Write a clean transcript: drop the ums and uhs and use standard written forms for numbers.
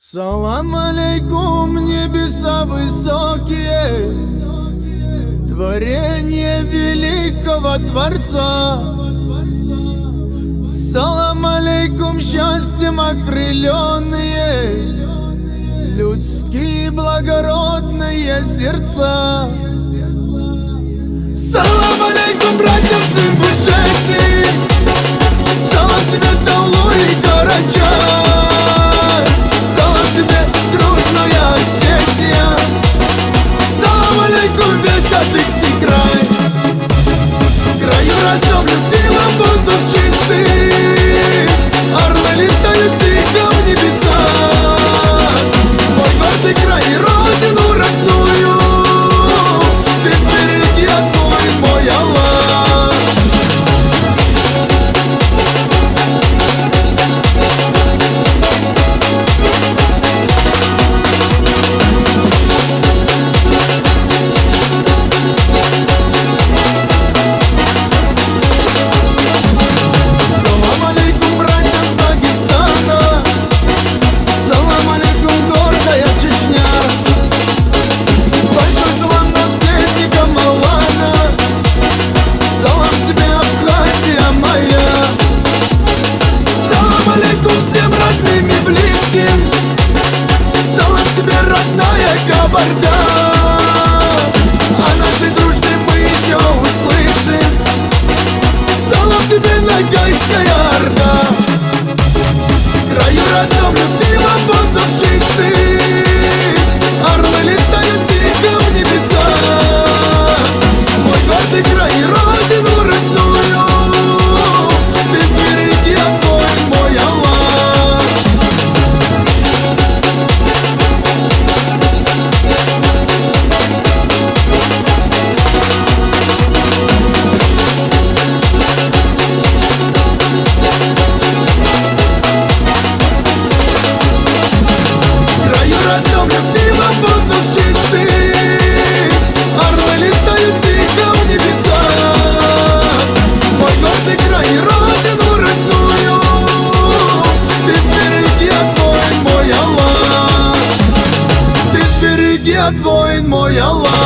Салам алейкум, небеса высокие, творение великого Творца. Салам алейкум, счастьем окрыленные, людские благородные сердца. Салам алейкум, братьям, сын Бушети, салам тебе, Таулу и Карачай, салам тебе, дружная Осетия, салам алейкум, весь Адыгский край. В краю родном, любимом, воздух чистый, орлы летают тихо в небеса. Мой гордый край и родину родную ты сбереги, отмой, мой Аллах. Салам алейкум, братьям с Дагестана, салам алейкум, гордая Чечня. Большой салам наследникам Алана, салам тебе, Абхазия моя. Салам алейкум всем родным и близким, салам тебе, родная Кабарда. О нашей дружбе мы еще услышим, салам тебе, Ногайская Орда. В краю родном, любимом, воздух чистый, орлы летают тихо в небеса. Мой гордый край и родину родную ты сбереги, отмой, мой Аллах. В краю родном, любимом, воздух чистый, орлы летают тихо в небеса. Мой гордый край и родину родную ты сбереги, отмой, мой Аллах. Ты сбереги, отмой, мой Аллах.